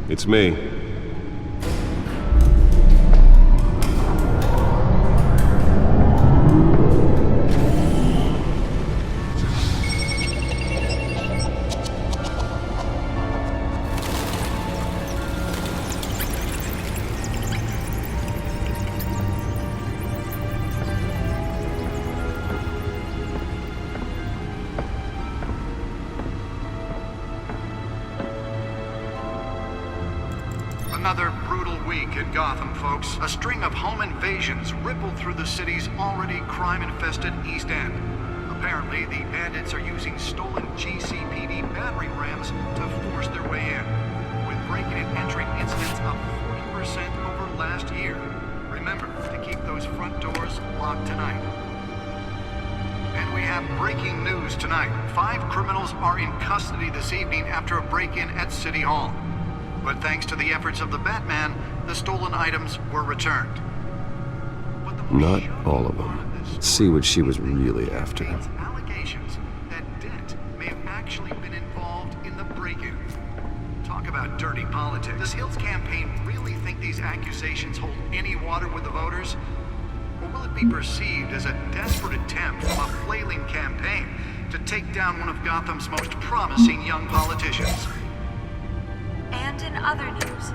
It's me. Another brutal week in Gotham, folks. A string of home invasions rippled through the city's already crime-infested East End. Apparently, the bandits are using stolen GCPD battering rams to force their way in, with breaking and entering incidents up 40% over last year. Remember to keep those front doors locked tonight. And we have breaking news tonight. 5 criminals are in custody this evening after a break-in at City Hall. But thanks to the efforts of the Batman, the stolen items were returned. Not all of them. Let's see what she was really after. Allegations that Dent may have actually been involved in the break-in. Talk about dirty politics. Does Hill's campaign really think these accusations hold any water with the voters? Or will it be perceived as a desperate attempt from a flailing campaign to take down one of Gotham's most promising young politicians? And in other news,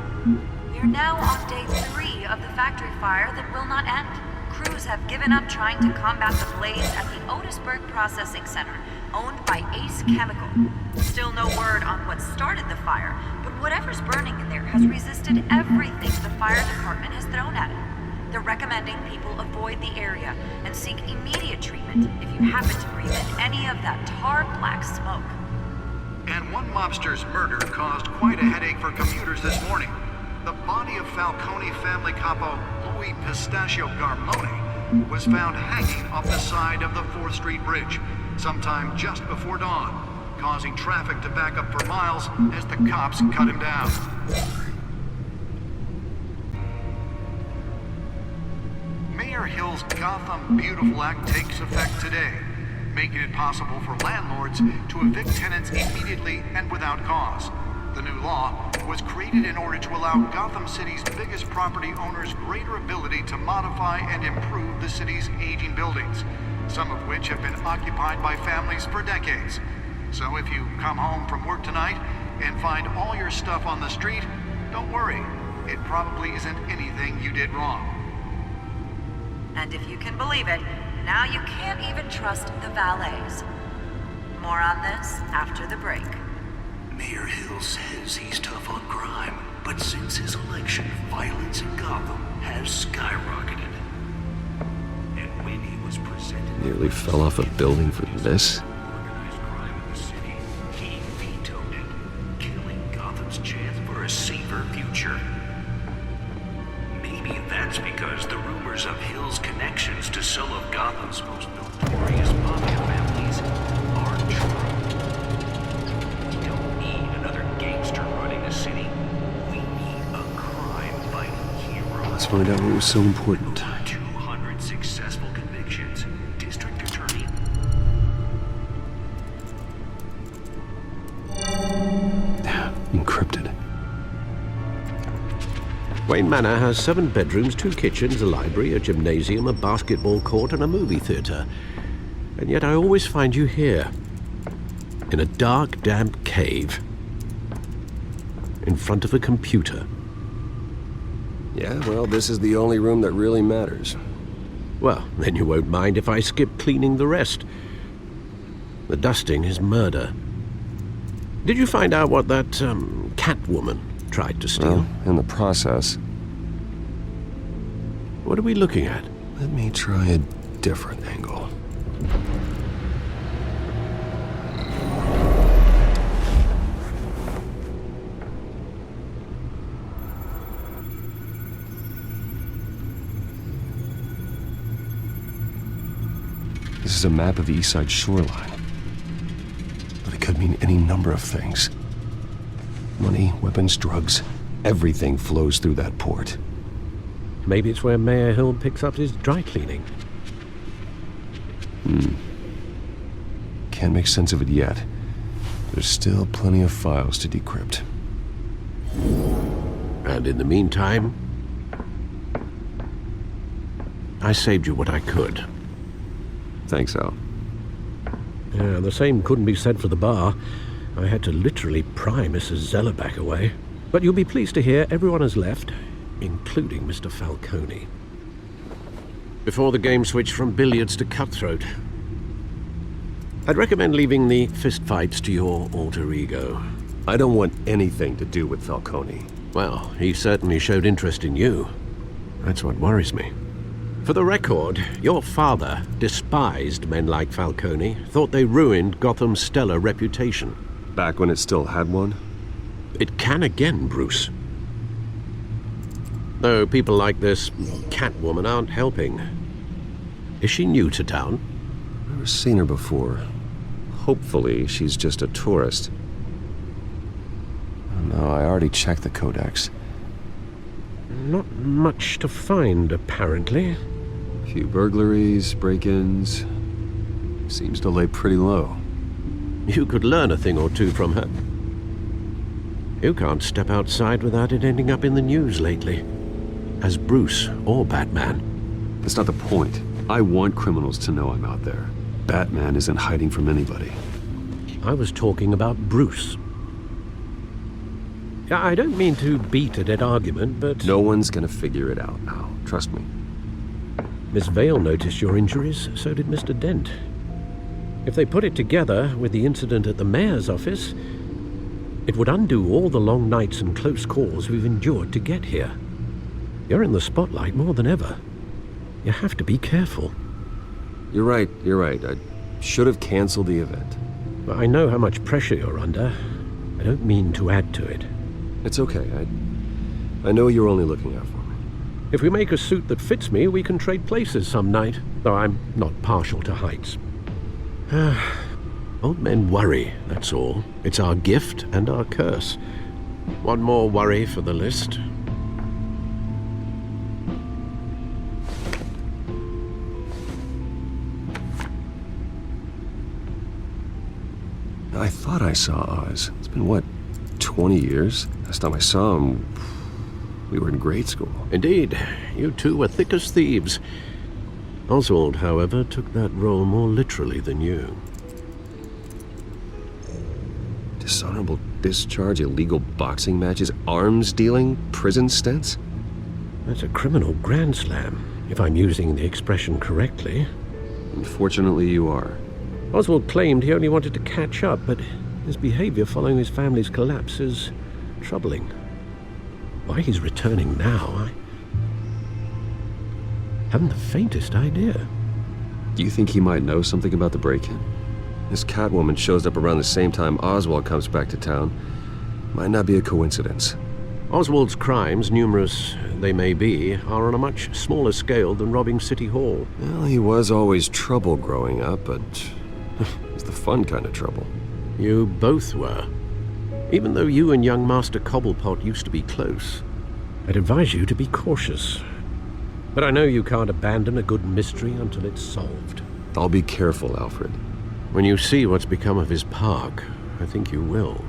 we are now on day 3 of the factory fire that will not end. Crews have given up trying to combat the blaze at the Otisburg Processing Center, owned by Ace Chemical. Still no word on what started the fire, but whatever's burning in there has resisted everything the fire department has thrown at it. They're recommending people avoid the area and seek immediate treatment if you happen to breathe in any of that tar black smoke. And one mobster's murder caused quite a headache for commuters this morning. The body of Falcone family capo Louis Pistachio Garmone was found hanging off the side of the 4th Street Bridge sometime just before dawn, causing traffic to back up for miles as the cops cut him down. Mayor Hill's Gotham Beautiful Act takes effect today, making it possible for landlords to evict tenants immediately and without cause. The new law was created in order to allow Gotham City's biggest property owners greater ability to modify and improve the city's aging buildings, some of which have been occupied by families for decades. So if you come home from work tonight and find all your stuff on the street, don't worry. It probably isn't anything you did wrong. And if you can believe it, now you can't even trust the valets. More on this after the break. Mayor Hill says he's tough on crime, but since his election, violence in Gotham has skyrocketed. And when he was presented... Nearly fell off a building for this? Organized crime in the city, he vetoed it, killing Gotham's chance for a safer future. Maybe that's because the rumors of Hill's connections to some of Gotham's most notorious mafia families are true. We don't need another gangster running the city. We need a crime-fighting hero. Let's find out what was so important. 200 successful convictions. District Attorney... Encrypted. Wayne Manor has 7 bedrooms, 2 kitchens, a library, a gymnasium, a basketball court, and a movie theater. And yet I always find you here, in a dark, damp cave, in front of a computer. Yeah, well, this is the only room that really matters. Well, then you won't mind if I skip cleaning the rest. The dusting is murder. Did you find out what that, Catwoman tried to steal? Well, in the process. What are we looking at? Let me try a different angle. This is a map of the East Side shoreline. But it could mean any number of things. Money, weapons, drugs, everything flows through that port. Maybe it's where Mayor Hill picks up his dry cleaning. Can't make sense of it yet. There's still plenty of files to decrypt. And in the meantime, I saved you what I could. Thanks, Al. Yeah, the same couldn't be said for the bar. I had to literally pry Mrs. Zeller back away. But you'll be pleased to hear everyone has left, including Mr. Falcone. Before the game switched from billiards to cutthroat. I'd recommend leaving the fistfights to your alter ego. I don't want anything to do with Falcone. Well, he certainly showed interest in you. That's what worries me. For the record, your father despised men like Falcone, thought they ruined Gotham's stellar reputation. Back when it still had one? It can again, Bruce. Though people like this Catwoman aren't helping. Is she new to town? Never seen her before. Hopefully, she's just a tourist. Oh, no, I already checked the codex. Not much to find, apparently. Few burglaries, break-ins. Seems to lay pretty low. You could learn a thing or two from her. You can't step outside without it ending up in the news lately. As Bruce or Batman. That's not the point. I want criminals to know I'm out there. Batman isn't hiding from anybody. I was talking about Bruce. I don't mean to beat a dead argument, but... No one's gonna figure it out now. Trust me. Miss Vale noticed your injuries, so did Mr. Dent. If they put it together with the incident at the mayor's office, it would undo all the long nights and close calls we've endured to get here. You're in the spotlight more than ever. You have to be careful. You're right. I should have canceled the event. I know how much pressure you're under. I don't mean to add to it. It's okay. I know you're only looking out for me. If we make a suit that fits me, we can trade places some night, though I'm not partial to heights. Old men worry, that's all. It's our gift and our curse. One more worry for the list. I thought I saw Oz. It's been, what, 20 years? Last time I saw him, we were in grade school. Indeed, you two were thick as thieves. Oswald, however, took that role more literally than you. Dishonorable discharge, illegal boxing matches, arms dealing, prison stints? That's a criminal grand slam, if I'm using the expression correctly. Unfortunately, you are. Oswald claimed he only wanted to catch up, but his behavior following his family's collapse is troubling. Why he's returning now, I haven't the faintest idea. Do you think he might know something about the break-in? This Catwoman shows up around the same time Oswald comes back to town. Might not be a coincidence. Oswald's crimes, numerous they may be, are on a much smaller scale than robbing City Hall. Well, he was always trouble growing up, but it's the fun kind of trouble. You both were. Even though you and young Master Cobblepot used to be close. I'd advise you to be cautious. But I know you can't abandon a good mystery until it's solved. I'll be careful, Alfred. When you see what's become of his park, I think you will.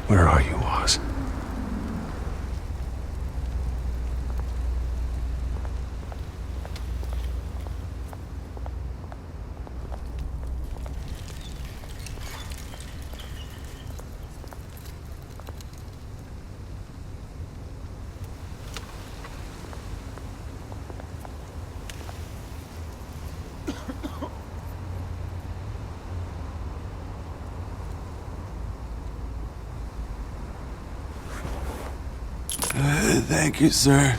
Where are you, Oz? Thank you, sir.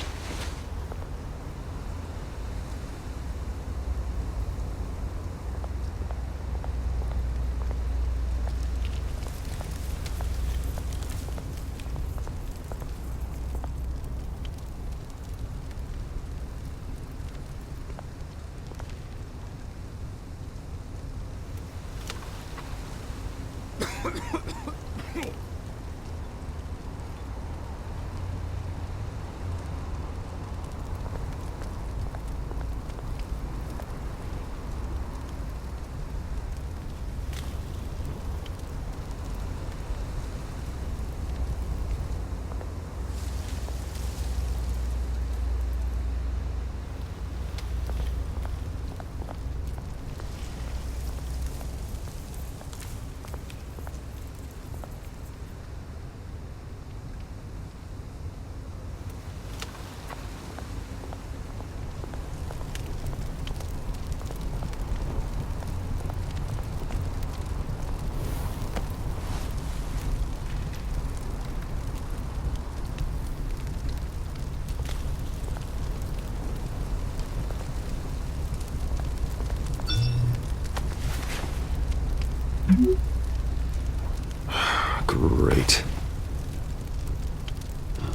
Great.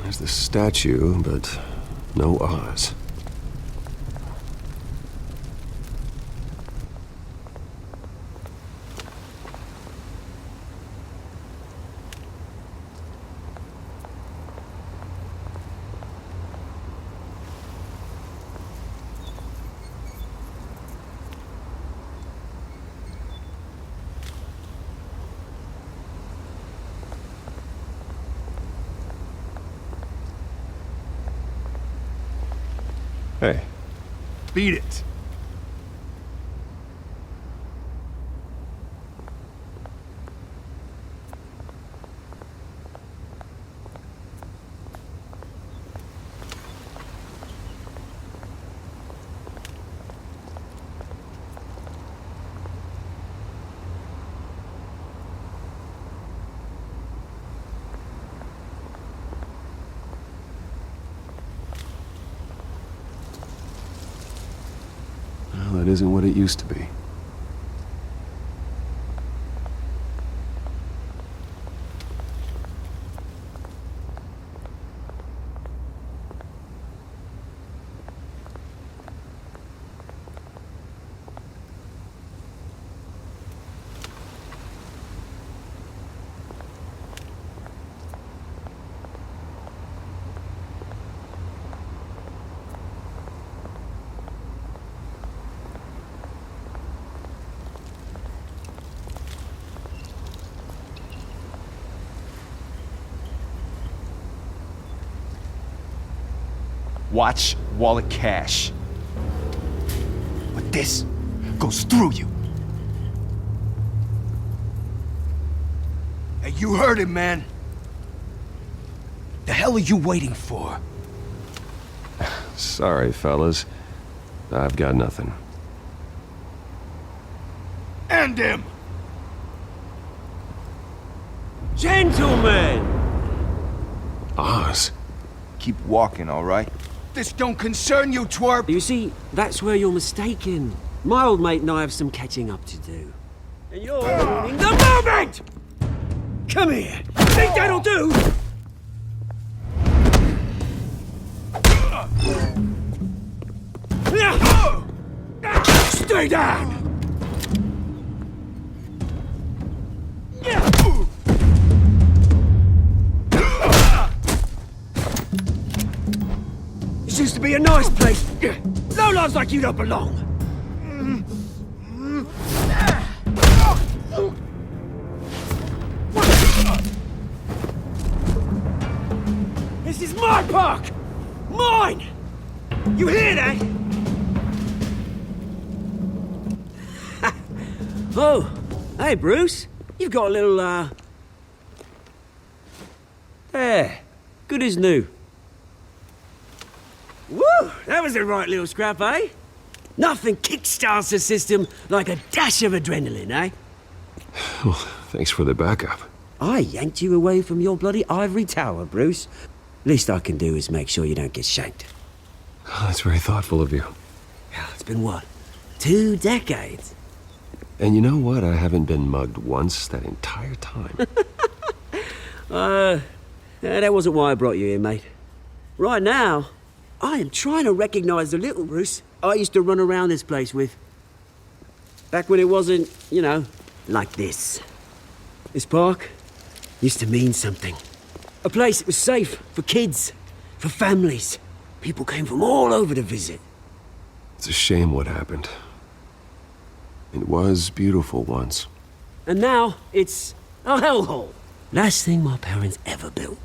There's the statue, but no Oz. Hey. Beat it. Well, that isn't what it used to be. Watch wallet cash. But this goes through you. Hey, you heard him, man. The hell are you waiting for? Sorry, fellas. I've got nothing. End him! Gentlemen! Oz? Keep walking, all right? This don't concern you, twerp! You see, that's where you're mistaken. My old mate and I have some catching up to do. And you're ruining the moment! Come here! Think that'll do? Stay down! This used to be a nice place. Lowlifes like you don't belong. This is my park! Mine! You hear that? Oh, hey Bruce. You've got a little, There. Good as new. Woo! That was a right little scrap, eh? Nothing kickstarts the system like a dash of adrenaline, eh? Well, thanks for the backup. I yanked you away from your bloody ivory tower, Bruce. Least I can do is make sure you don't get shanked. Oh, that's very thoughtful of you. It's been what? 2 decades? And you know what? I haven't been mugged once that entire time. That wasn't why I brought you here, mate. Right now, I am trying to recognize the little Bruce I used to run around this place with. Back when it wasn't, you know, like this. This park used to mean something. A place that was safe for kids, for families. People came from all over to visit. It's a shame what happened. It was beautiful once. And now it's a hellhole. Last thing my parents ever built.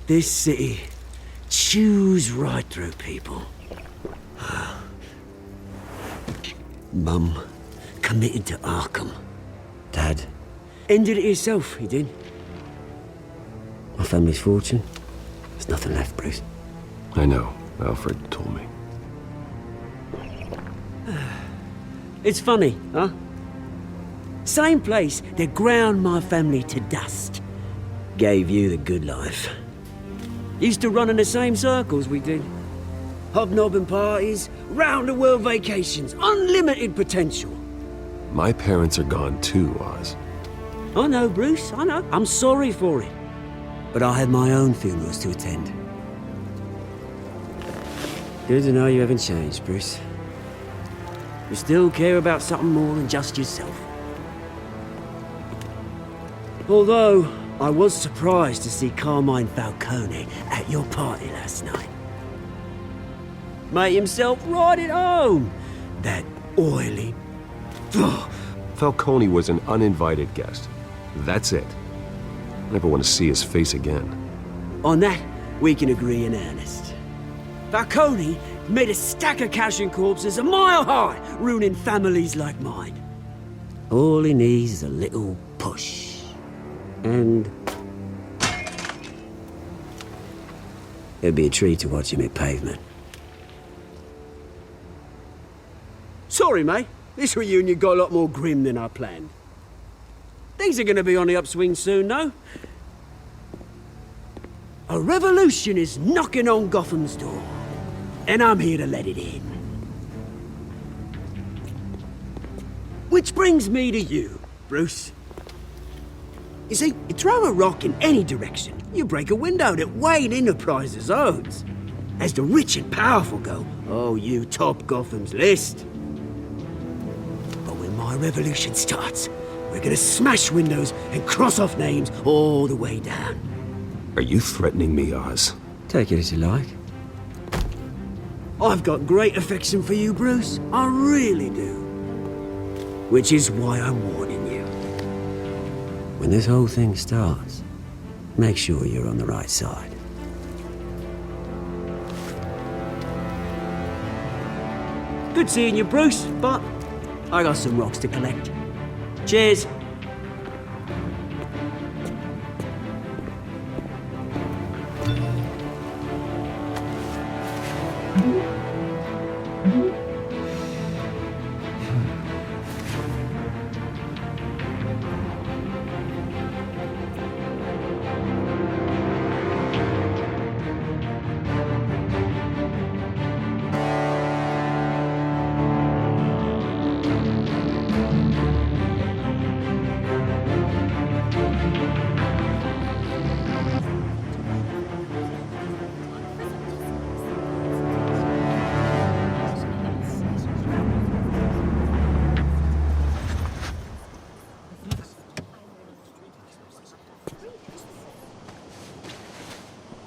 This city chews right through people. Mum committed to Arkham. Dad ended it himself, he did. My family's fortune. There's nothing left, Bruce. I know. Alfred told me. It's funny, huh? Same place that ground my family to dust. Gave you the good life. Used to run in the same circles we did. Hobnobbing parties, round-the-world vacations, unlimited potential. My parents are gone too, Oz. I know, Bruce, I know. I'm sorry for it. But I had my own funerals to attend. Good to know you haven't changed, Bruce. You still care about something more than just yourself. Although, I was surprised to see Carmine Falcone at your party last night. Made himself right at home. That oily... Falcone was an uninvited guest. That's it. I never want to see his face again. On that, we can agree in earnest. Falcone made a stack of cash and corpses a mile high, ruining families like mine. All he needs is a little push. And... it'd be a treat to watch him hit pavement. Sorry, mate. This reunion got a lot more grim than I planned. Things are gonna be on the upswing soon, though. A revolution is knocking on Gotham's door. And I'm here to let it in. Which brings me to you, Bruce. You see, you throw a rock in any direction, you break a window that Wayne Enterprises owns. As the rich and powerful go, oh, you top Gotham's list. But when my revolution starts, we're gonna smash windows and cross off names all the way down. Are you threatening me, Oz? Take it as you like. I've got great affection for you, Bruce. I really do. Which is why I'm warning you. When this whole thing starts, make sure you're on the right side. Good seeing you, Bruce, but I got some rocks to collect. Cheers.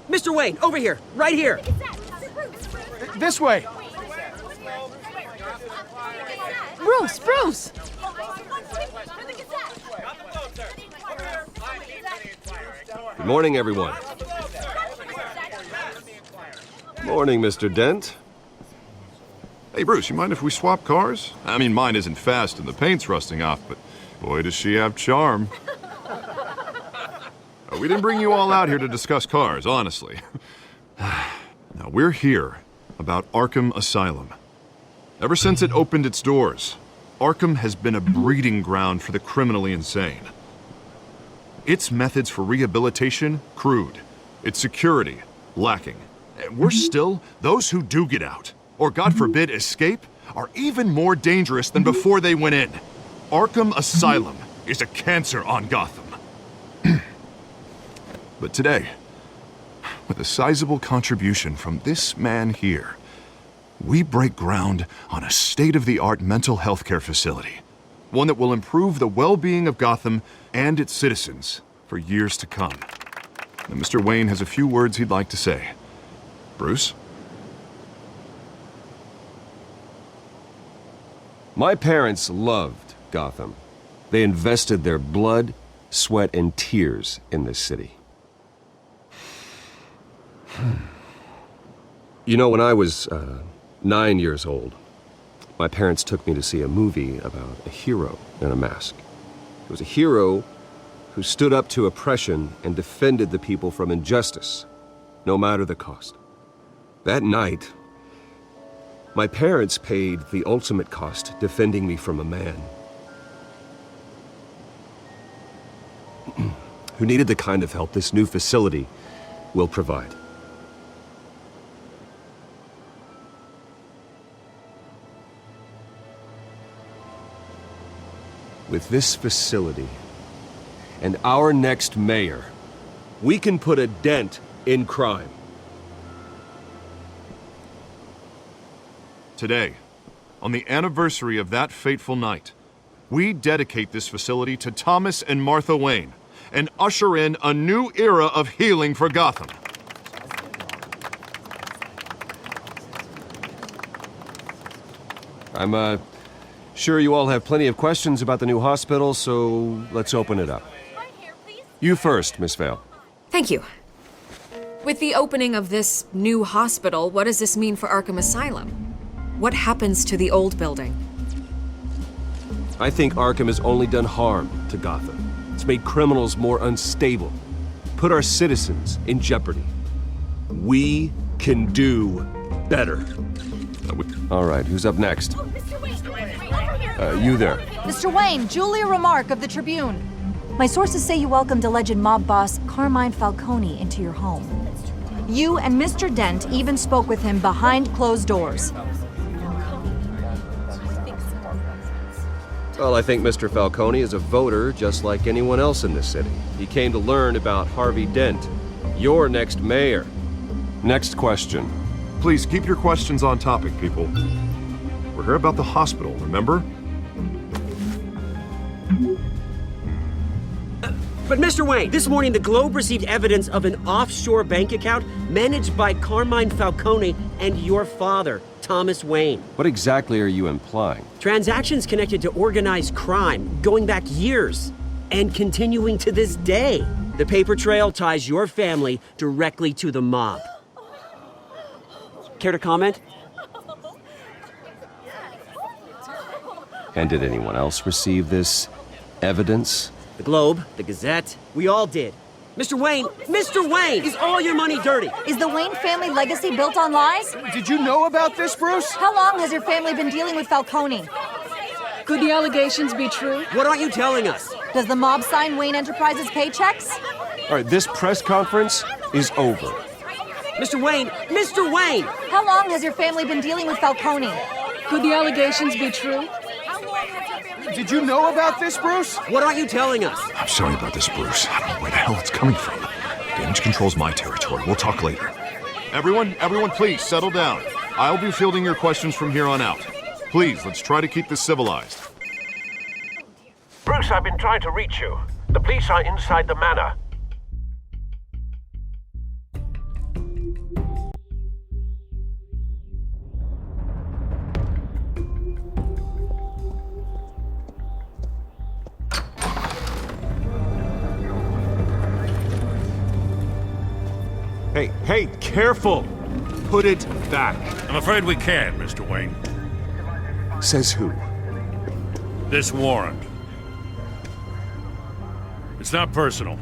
Mr. Wayne, over here, right here. This way! Bruce, Bruce! Good morning, everyone. Morning, Mr. Dent. Hey, Bruce, you mind if we swap cars? I mean, mine isn't fast and the paint's rusting off, but boy, does she have charm. We didn't bring you all out here to discuss cars, honestly. Now, we're here about Arkham Asylum. Ever since it opened its doors, Arkham has been a breeding ground for the criminally insane. Its methods for rehabilitation, crude. Its security, lacking. And worse still, those who do get out, or God forbid, escape, are even more dangerous than before they went in. Arkham Asylum is a cancer on Gotham. But today, with a sizable contribution from this man here, we break ground on a state-of-the-art mental health care facility. One that will improve the well-being of Gotham and its citizens for years to come. And Mr. Wayne has a few words he'd like to say. Bruce? My parents loved Gotham. They invested their blood, sweat, and tears in this city. You know, when I was 9 years old, my parents took me to see a movie about a hero in a mask. It was a hero who stood up to oppression and defended the people from injustice, no matter the cost. That night, my parents paid the ultimate cost defending me from a man who needed the kind of help this new facility will provide. With this facility and our next mayor, we can put a dent in crime. Today, on the anniversary of that fateful night, we dedicate this facility to Thomas and Martha Wayne and usher in a new era of healing for Gotham. I'm sure you all have plenty of questions about the new hospital, so let's open it up. You first, Miss Vale. Thank you. With the opening of this new hospital, what does this mean for Arkham Asylum? What happens to the old building? I think Arkham has only done harm to Gotham. It's made criminals more unstable, put our citizens in jeopardy. We can do better. All right, who's up next? You there. Mr. Wayne, Julia Remark of the Tribune. My sources say you welcomed alleged mob boss Carmine Falcone into your home. You and Mr. Dent even spoke with him behind closed doors. Well, I think Mr. Falcone is a voter just like anyone else in this city. He came to learn about Harvey Dent, your next mayor. Next question. Please keep your questions on topic, people. We're here about the hospital, remember? But Mr. Wayne, this morning the Globe received evidence of an offshore bank account managed by Carmine Falcone and your father, Thomas Wayne. What exactly are you implying? Transactions connected to organized crime going back years and continuing to this day. The paper trail ties your family directly to the mob. Care to comment? And did anyone else receive this evidence? The Globe, the Gazette, we all did. Mr. Wayne, is all your money dirty? Is the Wayne family legacy built on lies? Did you know about this, Bruce? How long has your family been dealing with Falcone? Could the allegations be true? What aren't you telling us? Does the mob sign Wayne Enterprises paychecks? All right, this press conference is over. Mr. Wayne! How long has your family been dealing with Falcone? Could the allegations be true? Did you know about this, Bruce? What aren't you telling us? I'm sorry about this, Bruce. I don't know where the hell it's coming from. Damage control's my territory. We'll talk later. Everyone, please settle down. I'll be fielding your questions from here on out. Please, let's try to keep this civilized. Bruce, I've been trying to reach you. The police are inside the manor. Hey, careful! Put it back. I'm afraid we can't, Mr. Wayne. Says who? This warrant. It's not personal.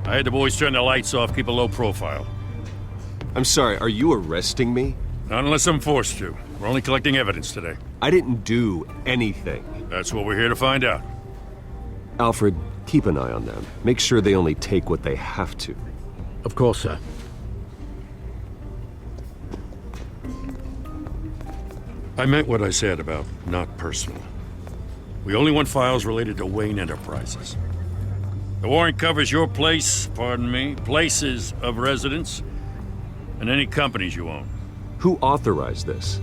I had the boys turn the lights off, keep a low profile. I'm sorry, are you arresting me? Not unless I'm forced to. We're only collecting evidence today. I didn't do anything. That's what we're here to find out. Alfred, keep an eye on them. Make sure they only take what they have to. Of course, sir. I meant what I said about not personal. We only want files related to Wayne Enterprises. The warrant covers your places of residence, and any companies you own. Who authorized this?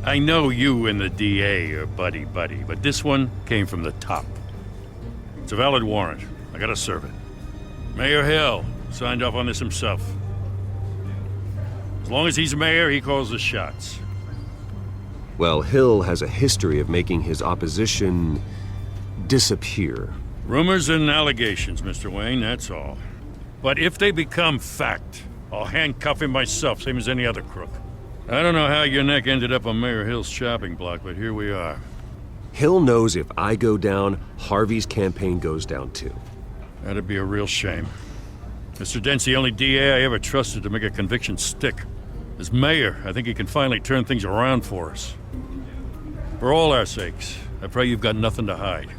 I know you and the DA are buddy-buddy, but this one came from the top. It's a valid warrant. I gotta serve it. Mayor Hill signed off on this himself. As long as he's mayor, he calls the shots. Well, Hill has a history of making his opposition disappear. Rumors and allegations, Mr. Wayne, that's all. But if they become fact, I'll handcuff him myself, same as any other crook. I don't know how your neck ended up on Mayor Hill's chopping block, but here we are. Hill knows if I go down, Harvey's campaign goes down too. That'd be a real shame. Mr. Dent's the only DA I ever trusted to make a conviction stick. As mayor, I think he can finally turn things around for us. For all our sakes, I pray you've got nothing to hide.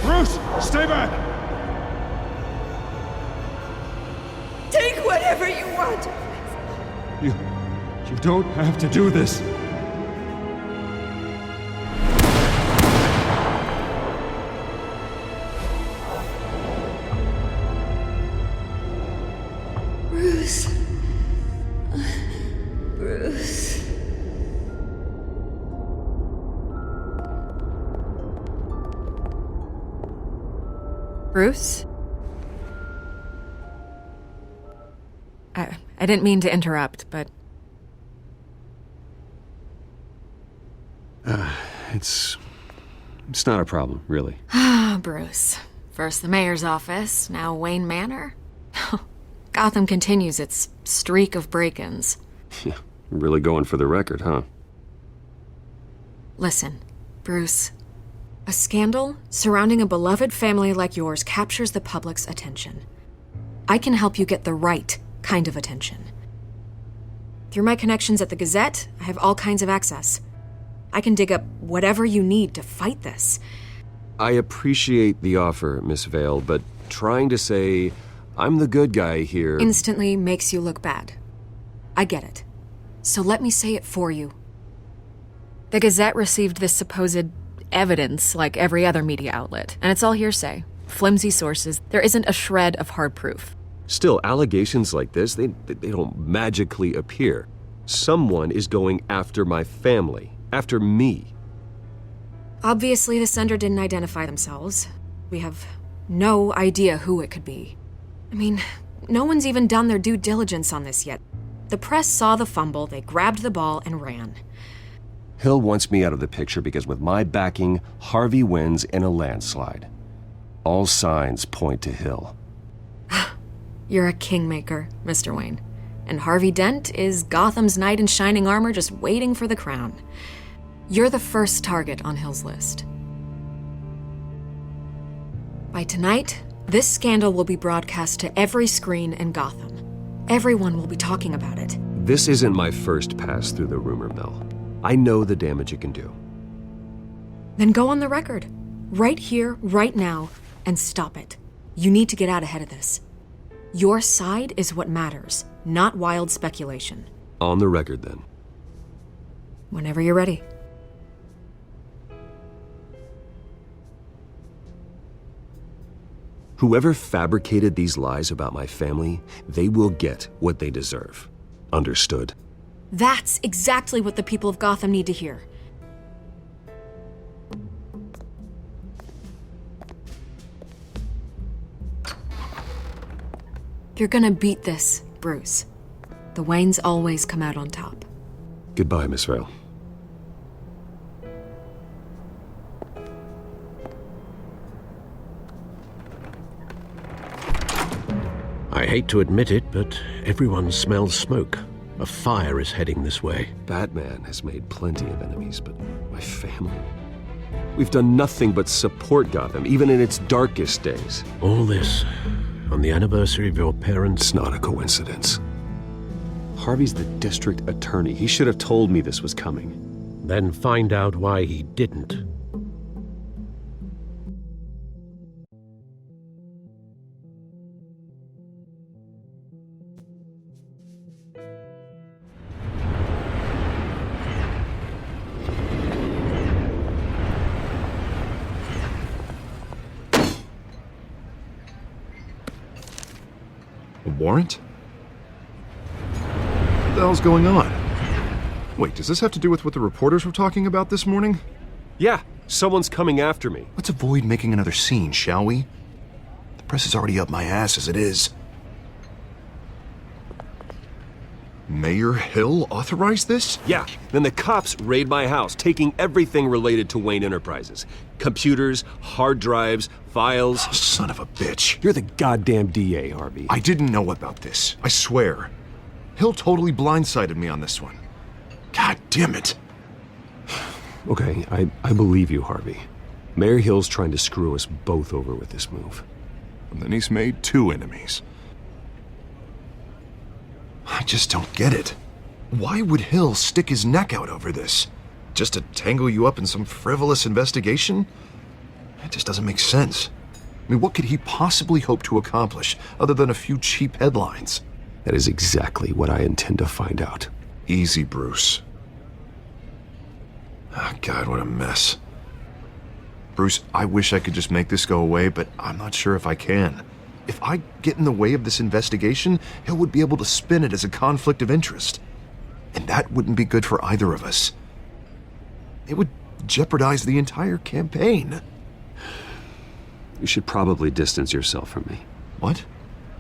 Bruce, stay back! Take whatever you want. You don't have to do this. Bruce. Bruce. Bruce? I didn't mean to interrupt, but... It's not a problem, really. Ah, Bruce. First the mayor's office, now Wayne Manor. Gotham continues its streak of break-ins. Yeah, really going for the record, huh? Listen, Bruce. A scandal surrounding a beloved family like yours captures the public's attention. I can help you get the right kind of attention. Through my connections at the Gazette, I have all kinds of access. I can dig up whatever you need to fight this. I appreciate the offer, Miss Vale, but trying to say I'm the good guy here... Instantly makes you look bad. I get it. So let me say it for you. The Gazette received this supposed evidence like every other media outlet, and it's all hearsay. Flimsy sources. There isn't a shred of hard proof. Still, allegations like this, they don't magically appear. Someone is going after my family, after me. Obviously, the sender didn't identify themselves. We have no idea who it could be. I mean, no one's even done their due diligence on this yet. The press saw the fumble, they grabbed the ball and ran. Hill wants me out of the picture because with my backing, Harvey wins in a landslide. All signs point to Hill. You're a kingmaker, Mr. Wayne. And Harvey Dent is Gotham's knight in shining armor just waiting for the crown. You're the first target on Hill's list. By tonight, this scandal will be broadcast to every screen in Gotham. Everyone will be talking about it. This isn't my first pass through the rumor mill. I know the damage it can do. Then go on the record. Right here, right now, and stop it. You need to get out ahead of this. Your side is what matters, not wild speculation. On the record, then. Whenever you're ready. Whoever fabricated these lies about my family, they will get what they deserve. Understood? That's exactly what the people of Gotham need to hear. You're gonna beat this, Bruce. The Waynes always come out on top. Goodbye, Miss Vale. I hate to admit it, but everyone smells smoke. A fire is heading this way. Batman has made plenty of enemies, but my family? We've done nothing but support Gotham, even in its darkest days. All this on the anniversary of your parents'... It's not a coincidence. Harvey's the district attorney. He should have told me this was coming. Then find out why he didn't. A warrant? What the hell's going on? Wait, does this have to do with what the reporters were talking about this morning? Yeah, someone's coming after me. Let's avoid making another scene, shall we? The press is already up my ass as it is. Mayor Hill authorized this? Yeah, then the cops raid my house, taking everything related to Wayne Enterprises. Computers, hard drives, files. Oh, son of a bitch. You're the goddamn DA, Harvey. I didn't know about this. I swear. Hill totally blindsided me on this one. God damn it. Okay, I believe you, Harvey. Mayor Hill's trying to screw us both over with this move. And then he's made 2 enemies. I just don't get it. Why would Hill stick his neck out over this? Just to tangle you up in some frivolous investigation? It just doesn't make sense. I mean, what could he possibly hope to accomplish other than a few cheap headlines? That is exactly what I intend to find out. Easy, Bruce. Oh, God, what a mess. Bruce, I wish I could just make this go away, but I'm not sure if I can. If I get in the way of this investigation, Hill would be able to spin it as a conflict of interest. And that wouldn't be good for either of us. It would jeopardize the entire campaign. You should probably distance yourself from me. What?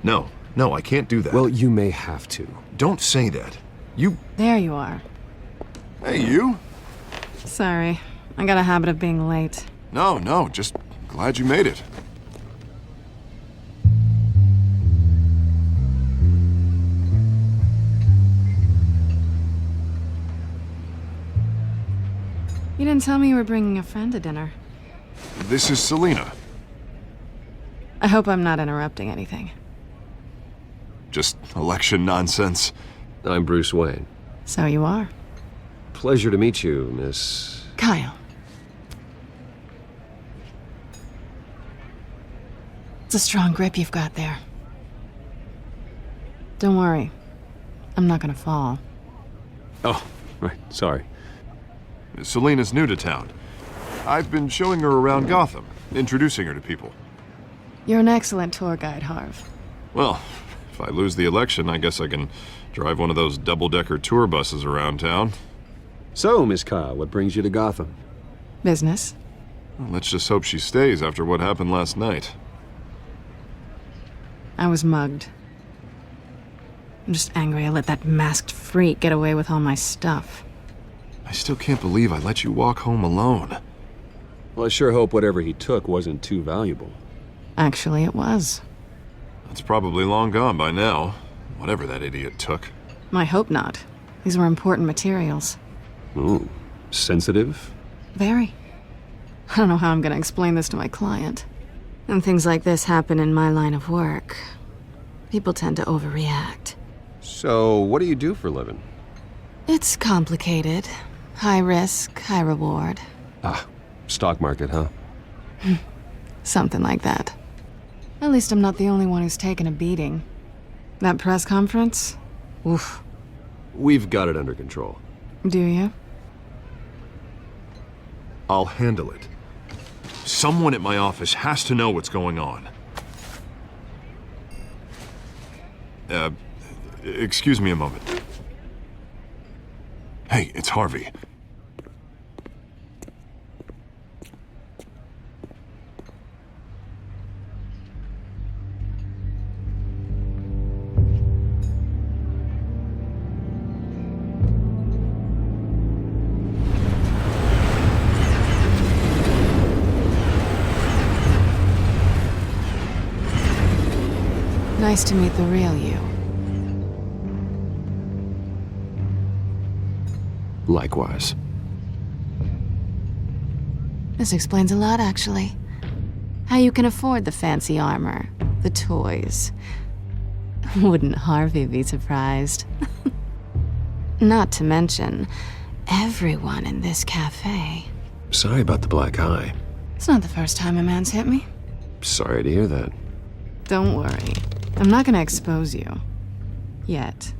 No, I can't do that. Well, you may have to. Don't say that. You... There you are. Hey, you? Sorry, I got a habit of being late. No, just glad you made it. You didn't tell me you were bringing a friend to dinner. This is Selena. I hope I'm not interrupting anything. Just election nonsense. I'm Bruce Wayne. So you are. Pleasure to meet you, Miss... Kyle. It's a strong grip you've got there. Don't worry. I'm not gonna fall. Oh, right, sorry. Selena's new to town. I've been showing her around Gotham, introducing her to people. You're an excellent tour guide, Harv. Well, if I lose the election, I guess I can drive one of those double-decker tour buses around town. So, Miss Kyle, what brings you to Gotham? Business. Well, let's just hope she stays after what happened last night. I was mugged. I'm just angry I let that masked freak get away with all my stuff. I still can't believe I let you walk home alone. Well, I sure hope whatever he took wasn't too valuable. Actually, it was. It's probably long gone by now, whatever that idiot took. I hope not. These were important materials. Ooh, sensitive? Very. I don't know how I'm gonna explain this to my client. And things like this happen in my line of work. People tend to overreact. So, what do you do for a living? It's complicated. High risk, high reward. Ah, stock market, huh? Something like that. At least I'm not the only one who's taken a beating. That press conference? Oof. We've got it under control. Do you? I'll handle it. Someone at my office has to know what's going on. Excuse me a moment. Hey, it's Harvey. Nice to meet the real you. Likewise. This explains a lot, actually. How you can afford the fancy armor, the toys. Wouldn't Harvey be surprised? Not to mention, everyone in this cafe. Sorry about the black eye. It's not the first time a man's hit me. Sorry to hear that. Don't worry. I'm not gonna expose you. Yet.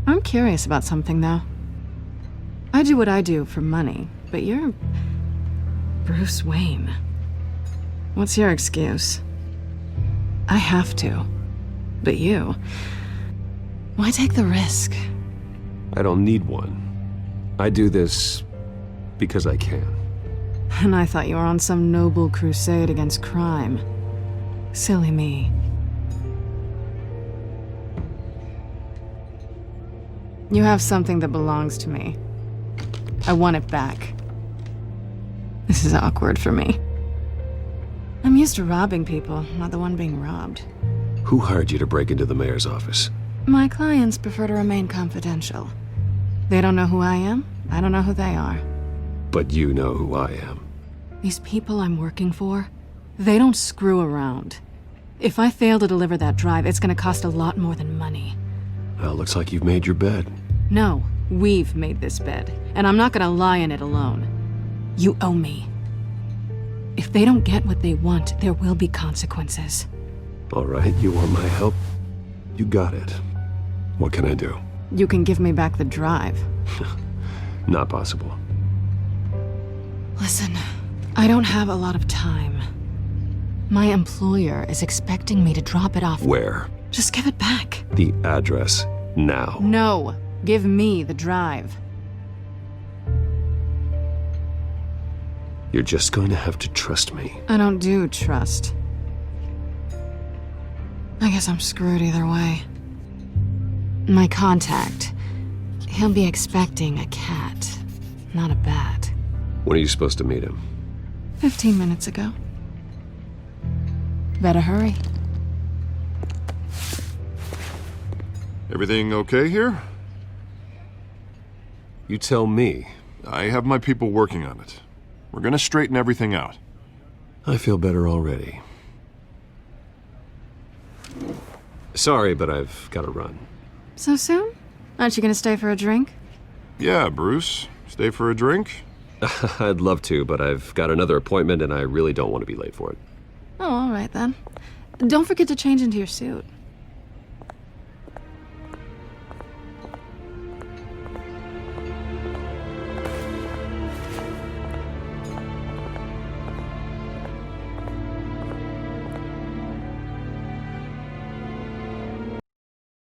I'm curious about something, though. I do what I do for money, but you're Bruce Wayne. What's your excuse? I have to. But you... why take the risk? I don't need one. I do this because I can. And I thought you were on some noble crusade against crime. Silly me. You have something that belongs to me. I want it back. This is awkward for me. I'm used to robbing people, not the one being robbed. Who hired you to break into the mayor's office? My clients prefer to remain confidential. They don't know who I am, I don't know who they are. But you know who I am. These people I'm working for, they don't screw around. If I fail to deliver that drive, it's gonna cost a lot more than money. Well, looks like you've made your bed. No, we've made this bed, and I'm not gonna lie in it alone. You owe me. If they don't get what they want, there will be consequences. All right, you want my help? You got it. What can I do? You can give me back the drive. Not possible. Listen, I don't have a lot of time. My employer is expecting me to drop it off. Where? Just give it back. The address, now. No, give me the drive. You're just going to have to trust me. I don't do trust. I guess I'm screwed either way. My contact, he'll be expecting a cat, not a bat. When are you supposed to meet him? 15 minutes ago. Better hurry. Everything okay here? You tell me. I have my people working on it. We're gonna straighten everything out. I feel better already. Sorry, but I've got to run. So soon? Aren't you gonna stay for a drink? Yeah, Bruce. Stay for a drink? I'd love to, but I've got another appointment and I really don't want to be late for it. Oh, all right then. Don't forget to change into your suit.